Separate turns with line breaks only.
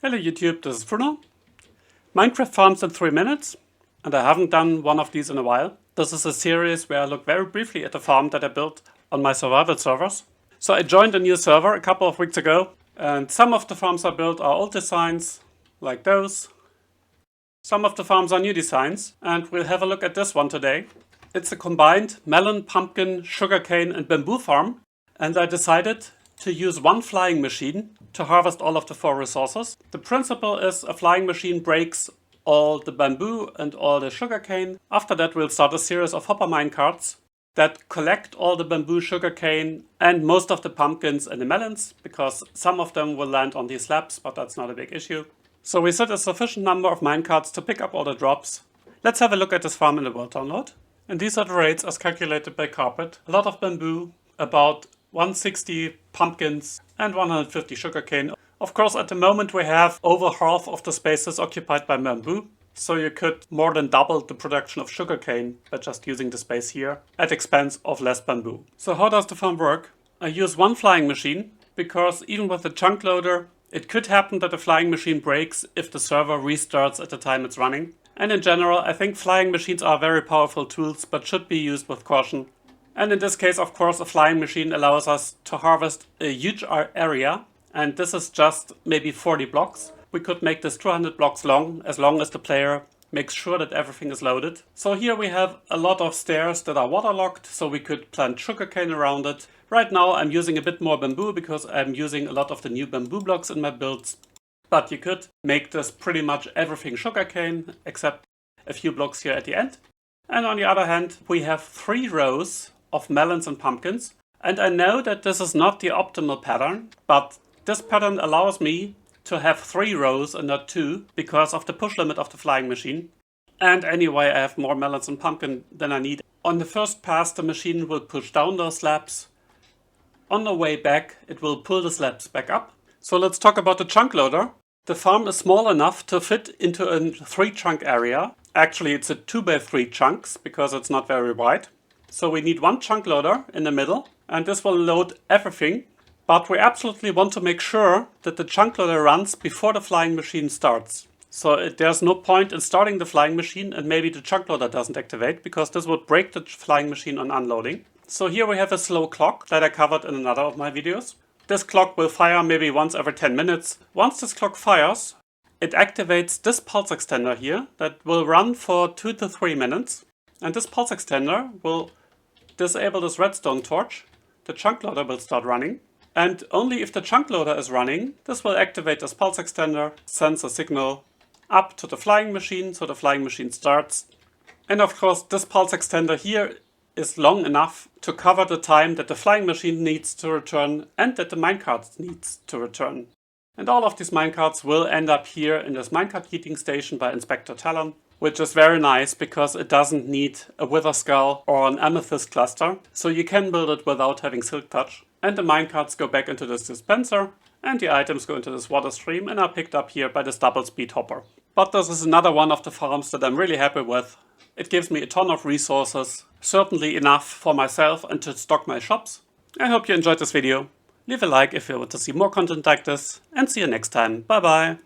Hello YouTube, this is Bruno. Minecraft farms in 3 minutes, and I haven't done one of these in a while. This is a series where I look very briefly at the farm that I built on my survival servers. So I joined a new server a couple of weeks ago, and some of the farms I built are old designs, like those. Some of the farms are new designs, and we'll have a look at this one today. It's a combined melon, pumpkin, sugarcane and bamboo farm, and I decided to use one flying machine to harvest all of the 4 resources. The principle is a flying machine breaks all the bamboo and all the sugarcane. After that we'll start a series of hopper minecarts that collect all the bamboo, sugarcane and most of the pumpkins and the melons, because some of them will land on these slabs, but that's not a big issue. So we set a sufficient number of minecarts to pick up all the drops. Let's have a look at this farm in the world download. And these are the rates as calculated by carpet. A lot of bamboo, about 160 pumpkins and 150 sugarcane. Of course, at the moment we have over half of the spaces occupied by bamboo, so you could more than double the production of sugarcane by just using the space here at expense of less bamboo. So how does the farm work? I use one flying machine because even with the chunk loader it could happen that the flying machine breaks if the server restarts at the time it's running. And in general I think flying machines are very powerful tools but should be used with caution. And in this case, of course, a flying machine allows us to harvest a huge area, and this is just maybe 40 blocks. We could make this 200 blocks long as the player makes sure that everything is loaded. So here we have a lot of stairs that are waterlogged, so we could plant sugarcane around it. Right now I'm using a bit more bamboo because I'm using a lot of the new bamboo blocks in my builds. But you could make this pretty much everything sugarcane, except a few blocks here at the end. And on the other hand, we have 3 rows of melons and pumpkins, and I know that this is not the optimal pattern, but this pattern allows me to have 3 rows and not 2 because of the push limit of the flying machine. And anyway, I have more melons and pumpkin than I need. On the first pass the machine will push down those slabs. On the way back it will pull the slabs back up. So let's talk about the chunk loader. The farm is small enough to fit into a 3 chunk area. Actually it's a 2x3 chunks because it's not very wide. So we need one chunk loader in the middle, and this will load everything, but we absolutely want to make sure that the chunk loader runs before the flying machine starts. So there's no point in starting the flying machine and maybe the chunk loader doesn't activate, because this would break the flying machine on unloading. So here we have a slow clock that I covered in another of my videos. This clock will fire maybe once every 10 minutes. Once this clock fires, it activates this pulse extender here that will run for 2 to 3 minutes. And this pulse extender will disable this redstone torch. The chunk loader will start running, and only if the chunk loader is running, this will activate this pulse extender, sends a signal up to the flying machine, so the flying machine starts. And of course this pulse extender here is long enough to cover the time that the flying machine needs to return and that the minecart needs to return. And all of these minecarts will end up here in this minecart heating station by Inspector Talon, which is very nice because it doesn't need a wither skull or an amethyst cluster, so you can build it without having silk touch. And the minecarts go back into this dispenser, and the items go into this water stream and are picked up here by this double speed hopper. But this is another one of the farms that I'm really happy with. It gives me a ton of resources, certainly enough for myself and to stock my shops. I hope you enjoyed this video. Leave a like if you want to see more content like this, and see you next time. Bye bye!